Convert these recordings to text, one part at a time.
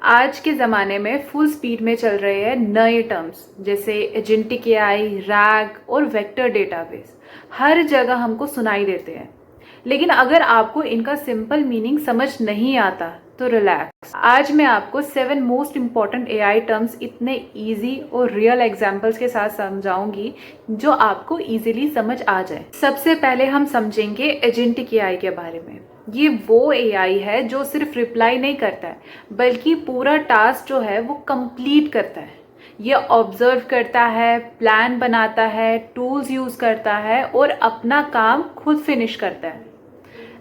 आज के ज़माने में फुल स्पीड में चल रहे हैं नए टर्म्स जैसे एजेंटिक एआई, रैग और वेक्टर डेटाबेस। हर जगह हमको सुनाई देते हैं, लेकिन अगर आपको इनका सिंपल मीनिंग समझ नहीं आता तो रिलैक्स। आज मैं आपको 7 मोस्ट इम्पॉर्टेंट एआई टर्म्स इतने इजी और रियल एग्जांपल्स के साथ समझाऊंगी जो आपको इजीली समझ आ जाए। सबसे पहले हम समझेंगे एजेंटिक एआई के बारे में। ये वो एआई है जो सिर्फ रिप्लाई नहीं करता है, बल्कि पूरा टास्क जो है वो कंप्लीट करता है। ये ऑब्जर्व करता है, प्लान बनाता है, टूल्स यूज करता है और अपना काम खुद फिनिश करता है।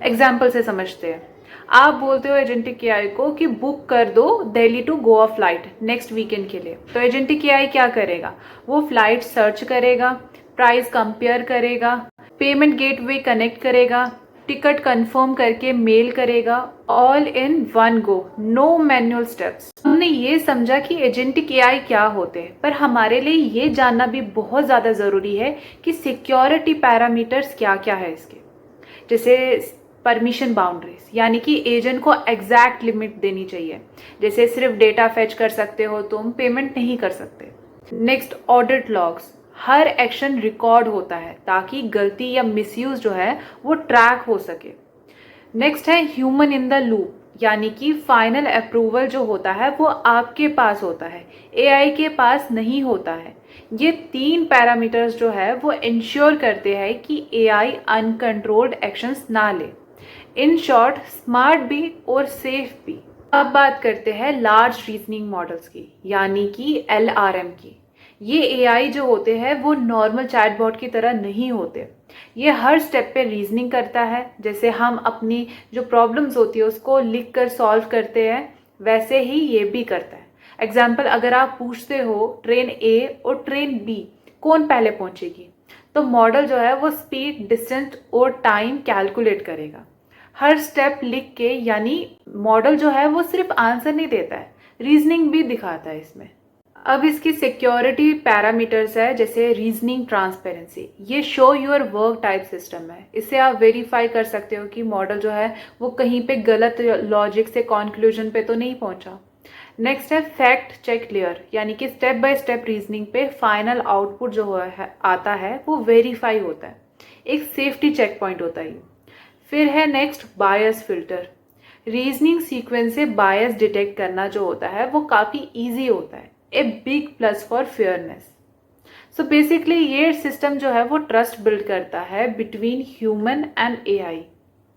एग्जाम्पल से समझते हैं। आप बोलते हो एजेंटिक एआई को कि बुक कर दो Delhi to Goa flight next weekend के लिए, तो एजेंटिक एआई क्या करेगा? वो फ्लाइट सर्च करेगा, प्राइस कंपेयर करेगा, पेमेंट गेटवे कनेक्ट करेगा, टिकट कंफर्म करके मेल करेगा, all in one go, no manual steps. हमने ये समझा कि एजेंटिक एआई क्या होते हैं, पर हमारे लिए ये जानना भी बहुत ज़्यादा ज़रूरी है कि सिक्योरिटी पैरामीटर्स क्या क्या है इसके। जैसे परमिशन बाउंड्रीज, यानी कि एजेंट को एग्जैक्ट लिमिट देनी चाहिए। जैसे सिर्फ डेटा फेच कर सकते हो तुम, पेमेंट नहीं कर सकते। Next, audit logs. हर एक्शन रिकॉर्ड होता है ताकि गलती या मिसयूज जो है वो ट्रैक हो सके। नेक्स्ट है ह्यूमन इन द लूप, यानी कि फाइनल अप्रूवल जो होता है वो आपके पास होता है, एआई के पास नहीं होता है। ये 3 पैरामीटर्स जो है वो इंश्योर करते हैं कि एआई अनकंट्रोल्ड एक्शंस ना ले। इन शॉर्ट, स्मार्ट भी और सेफ भी। अब बात करते हैं लार्ज रीजनिंग मॉडल्स की, यानी कि एलआरएम की। ये एआई जो होते हैं वो नॉर्मल चैटबॉट की तरह नहीं होते। ये हर स्टेप पे रीजनिंग करता है। जैसे हम अपनी जो प्रॉब्लम्स होती है उसको लिख कर सॉल्व करते हैं, वैसे ही ये भी करता है। एग्जाम्पल, अगर आप पूछते हो ट्रेन ए और ट्रेन बी कौन पहले पहुंचेगी, तो मॉडल जो है वो स्पीड, डिस्टेंस और टाइम कैलकुलेट करेगा हर स्टेप लिख के। यानी मॉडल जो है वो सिर्फ आंसर नहीं देता है, रीजनिंग भी दिखाता है इसमें। अब इसकी सिक्योरिटी पैरामीटर्स है, जैसे रीजनिंग ट्रांसपेरेंसी। ये show your work type system है। इससे आप वेरीफाई कर सकते हो कि मॉडल जो है वो कहीं पे गलत लॉजिक से कंक्लूजन पे तो नहीं पहुंचा। नेक्स्ट है फैक्ट चेक लेयर, यानी कि स्टेप बाय स्टेप रीजनिंग पे फाइनल आउटपुट जो आता है वो वेरीफाई होता है। एक सेफ्टी चेक पॉइंट होता है। फिर है नेक्स्ट बायस फिल्टर। रीजनिंग सीक्वेंस से बायस डिटेक्ट करना जो होता है वो काफ़ी ईजी होता है। A big plus for fairness. So basically ये सिस्टम जो है वो ट्रस्ट बिल्ड करता है बिटवीन ह्यूमन एंड एआई।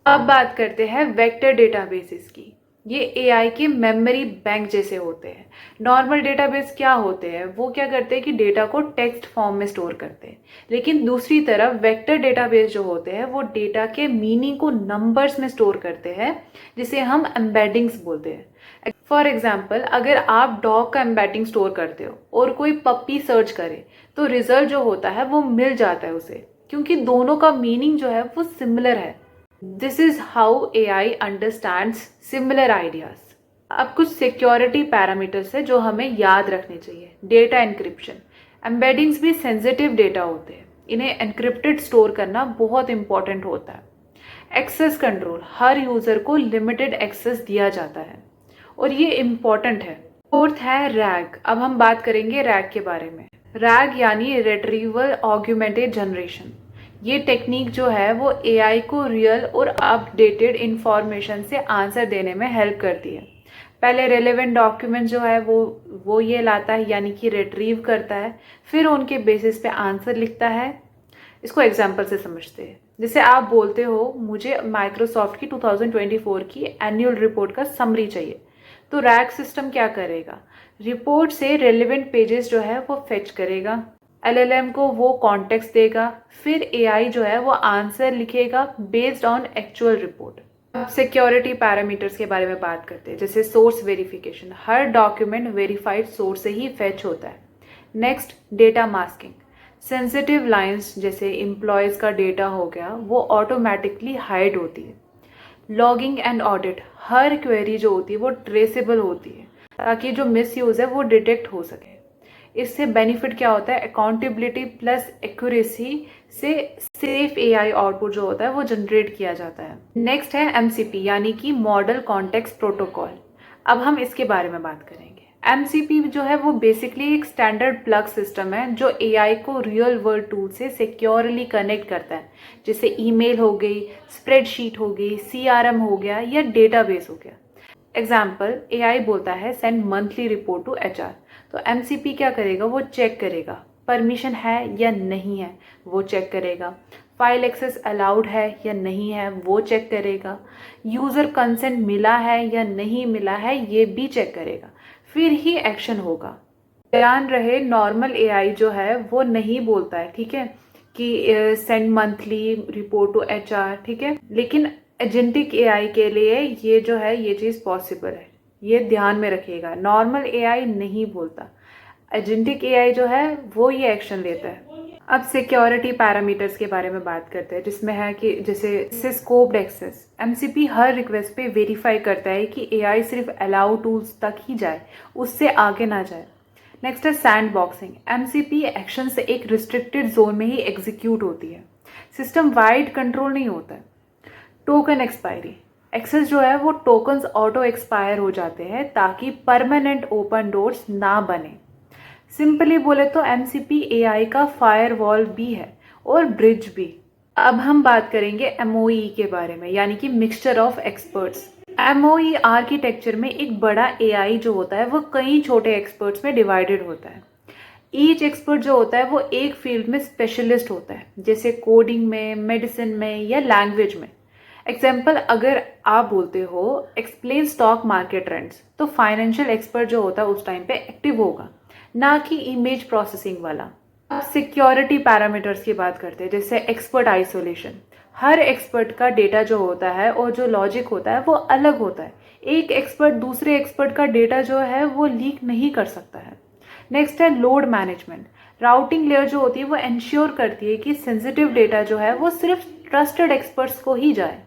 अब बात करते हैं वेक्टर डेटाबेसेस की। ये एआई के मेमोरी बैंक जैसे होते हैं। नॉर्मल डेटाबेस क्या होते हैं, वो क्या करते हैं कि डेटा को टेक्स्ट फॉर्म में स्टोर करते हैं, लेकिन दूसरी तरफ वेक्टर डेटाबेस जो होते हैं वो डेटा के मीनिंग को नंबर्स में स्टोर करते हैं, जिसे हम एम्बेडिंग्स बोलते हैं। फॉर एग्जाम्पल, अगर आप डॉग का एम्बेडिंग स्टोर करते हो और कोई पप्पी सर्च करे, तो रिजल्ट जो होता है वो मिल जाता है उसे, क्योंकि दोनों का मीनिंग जो है वो सिमिलर है। This is how AI understands similar ideas. अब कुछ सिक्योरिटी पैरामीटर्स है जो हमें याद रखने चाहिए। Data encryption. एम्बेडिंग्स भी सेंसिटिव डेटा होते हैं, इन्हें एनक्रिप्टेड स्टोर करना बहुत इंपॉर्टेंट होता है। Access control. हर यूजर को लिमिटेड एक्सेस दिया जाता है और ये इम्पॉर्टेंट है। फोर्थ है रैग। अब हम बात करेंगे रैग के बारे में। रैग यानी रिट्रीवल ऑग्यूमेंटेड जनरेशन। ये टेक्निक जो है वो एआई को रियल और अपडेटेड इंफॉर्मेशन से आंसर देने में हेल्प करती है। पहले रेलेवेंट डॉक्यूमेंट जो है वो ये लाता है, यानी कि रिट्रीव करता है, फिर उनके बेसिस पे आंसर लिखता है। इसको एग्जाम्पल से समझते हैं। जैसे आप बोलते हो मुझे माइक्रोसॉफ्ट की 2024 की एनुअल रिपोर्ट का समरी चाहिए, तो रैग सिस्टम क्या करेगा? रिपोर्ट से रेलेवेंट पेजेस जो है वो फेच करेगा, एलएलएम को वो कॉन्टेक्स्ट देगा, फिर एआई जो है वो आंसर लिखेगा बेस्ड ऑन एक्चुअल रिपोर्ट। अब सिक्योरिटी पैरामीटर्स के बारे में बात करते हैं, जैसे सोर्स वेरिफिकेशन। हर डॉक्यूमेंट वेरीफाइड सोर्स से ही फेच होता है। Next, data masking. Sensitive lines जैसे एम्प्लॉयज का डेटा हो गया वो ऑटोमेटिकली हाइड होती है। Logging and audit. Her query जो होती है वो ट्रेसेबल होती है ताकि जो मिस यूज है वो डिटेक्ट हो सके। इससे बेनिफिट क्या होता है? अकाउंटेबिलिटी प्लस एक्यूरेसी से सेफ एआई आउटपुट जो होता है वो जनरेट किया जाता है। नेक्स्ट है एमसीपी, यानी कि मॉडल कॉन्टेक्स्ट प्रोटोकॉल। अब हम इसके बारे में बात करेंगे। एमसीपी जो है वो बेसिकली एक स्टैंडर्ड प्लग सिस्टम है जो एआई को रियल वर्ल्ड टूल से सिक्योरली कनेक्ट करता है, जैसे ईमेल हो गई, स्प्रेडशीट हो गई, सीआरएम हो गया या डेटाबेस हो गया। एग्जाम्पल, एआई बोलता है send monthly report to HR, तो एमसीपी क्या करेगा, वो चेक करेगा परमिशन है या नहीं है, वो चेक करेगा फाइल एक्सेस अलाउड है या नहीं है, वो चेक करेगा यूज़र कंसेंट मिला है या नहीं मिला है, ये भी चेक करेगा, फिर ही एक्शन होगा। ध्यान रहे, नॉर्मल एआई जो है वो नहीं बोलता है, ठीक है, कि send monthly report to HR, ठीक है, लेकिन एजेंटिक एआई के लिए ये जो है ये चीज़ पॉसिबल है, ये ध्यान में रखिएगा। नॉर्मल एआई नहीं बोलता, एजेंटिक एआई जो है वो ये एक्शन लेता है। अब सिक्योरिटी पैरामीटर्स के बारे में बात करते हैं, जिसमें है कि जैसे स्कोप्ड एक्सेस, एमसीपी हर रिक्वेस्ट पे वेरीफाई करता है कि एआई सिर्फ अलाउ टूल्स तक ही जाए, उससे आगे ना जाए। नेक्स्ट है सैंड बॉक्सिंग, एमसीपी एक्शन से एक रिस्ट्रिक्टेड जोन में ही एग्जीक्यूट होती है, सिस्टम वाइड कंट्रोल नहीं होता है। टोकन एक्सपायरी, एक्सेस जो है वो टोकन्स ऑटो एक्सपायर हो जाते हैं ताकि परमानेंट ओपन डोर्स ना बने। सिंपली बोले तो एमसीपी एआई का फायरवॉल भी है और ब्रिज भी। अब हम बात करेंगे एमओई के बारे में, यानी कि mixture of experts. MoE architecture में एक बड़ा एआई जो होता है वो कई छोटे एक्सपर्ट्स में डिवाइडेड होता है। ईच एक्सपर्ट जो होता है वो एक फील्ड में स्पेशलिस्ट होता है, जैसे कोडिंग में, मेडिसिन में या लैंग्वेज में। एग्जाम्पल, अगर आप बोलते हो एक्सप्लेन स्टॉक मार्केट ट्रेंड्स, तो फाइनेंशियल एक्सपर्ट जो होता है उस टाइम पे एक्टिव होगा, ना कि इमेज प्रोसेसिंग वाला। सिक्योरिटी पैरामीटर्स की बात करते हैं, जैसे एक्सपर्ट आइसोलेशन। हर एक्सपर्ट का डेटा जो होता है और जो लॉजिक होता है वो अलग होता है, एक एक्सपर्ट दूसरे एक्सपर्ट का डेटा जो है वो लीक नहीं कर सकता है। नेक्स्ट है लोड मैनेजमेंट, राउटिंग लेयर जो होती है वो इंश्योर करती है कि सेंसिटिव डेटा जो है वो सिर्फ ट्रस्टेड एक्सपर्ट्स को ही जाए।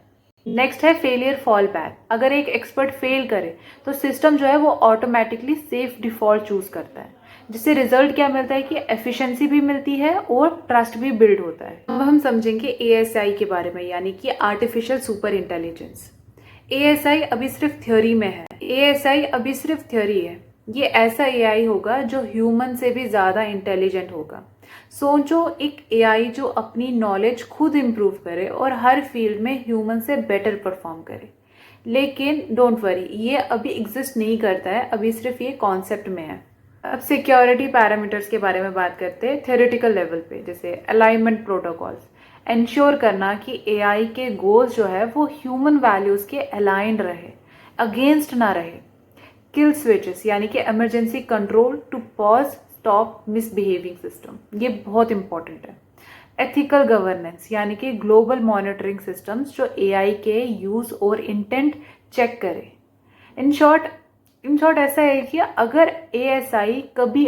नेक्स्ट है फेलियर फॉल बैक, अगर एक एक्सपर्ट फेल करे तो सिस्टम जो है वो ऑटोमेटिकली सेफ डिफॉल्ट चूज करता है, जिससे रिजल्ट क्या मिलता है कि एफिशिएंसी भी मिलती है और ट्रस्ट भी बिल्ड होता है। अब हम समझेंगे एएसआई के बारे में, यानी कि आर्टिफिशियल सुपर इंटेलिजेंस। एएसआई अभी सिर्फ थ्योरी में है, एएसआई अभी सिर्फ थ्योरी है। ये ऐसा एआई होगा जो ह्यूमन से भी ज़्यादा इंटेलिजेंट होगा। सोचो, एक एआई जो अपनी नॉलेज खुद इम्प्रूव करे और हर फील्ड में ह्यूमन से बेटर परफॉर्म करे। लेकिन डोंट वरी, ये अभी एग्जिस्ट नहीं करता है, अभी सिर्फ ये कॉन्सेप्ट में है। अब सिक्योरिटी पैरामीटर्स के बारे में बात करते हैं थ्योरेटिकल लेवल पे, जैसे अलाइनमेंट प्रोटोकॉल्स। इंश्योर करना कि एआई के गोल्स जो है वो ह्यूमन वैल्यूज़ के अलाइंड रहे, अगेंस्ट ना रहे। किल स्विचेस, यानी कि emergency control to pause stop misbehaving system, ये बहुत इंपॉर्टेंट है। एथिकल गवर्नेंस, यानी कि ग्लोबल मॉनिटरिंग सिस्टम्स जो एआई के यूज़ और इंटेंट चेक करे। इन शॉर्ट ऐसा है कि अगर एएसआई कभी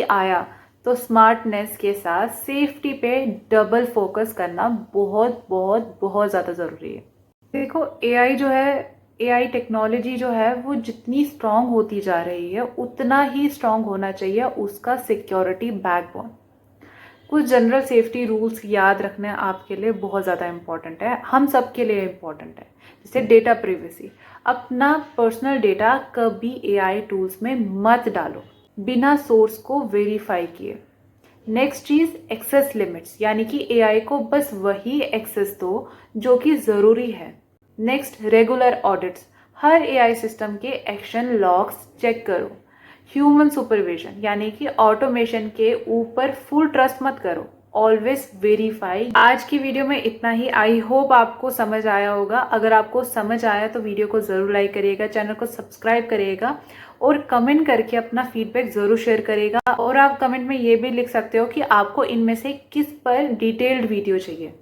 आया तो स्मार्टनेस के साथ सेफ्टी पे डबल फोकस करना बहुत बहुत बहुत ज़्यादा ज़रूरी है। देखो, एआई टेक्नोलॉजी जो है वो जितनी स्ट्रांग होती जा रही है उतना ही स्ट्रांग होना चाहिए उसका सिक्योरिटी बैकबोन। कुछ जनरल सेफ्टी रूल्स याद रखना आपके लिए बहुत ज़्यादा इम्पॉर्टेंट है, हम सब के लिए इम्पॉर्टेंट है। जैसे डेटा प्रिवेसी, अपना पर्सनल डेटा कभी एआई टूल्स में मत डालो बिना सोर्स को वेरीफाई किए। नेक्स्ट चीज़, एक्सेस लिमिट्स, यानी कि एआई को बस वही एक्सेस दो जो कि ज़रूरी है। नेक्स्ट, रेगुलर ऑडिट्स, हर एआई सिस्टम के एक्शन लॉग्स चेक करो। ह्यूमन सुपरविजन, यानी कि ऑटोमेशन के ऊपर फुल ट्रस्ट मत करो, ऑलवेज वेरीफाई। आज की वीडियो में इतना ही। आई होप आपको समझ आया होगा। अगर आपको समझ आया तो वीडियो को ज़रूर लाइक करिएगा, चैनल को सब्सक्राइब करिएगा और कमेंट करके अपना फीडबैक ज़रूर शेयर करिएगा। और आप कमेंट में ये भी लिख सकते हो कि आपको इनमें से किस पर डिटेल्ड वीडियो चाहिए।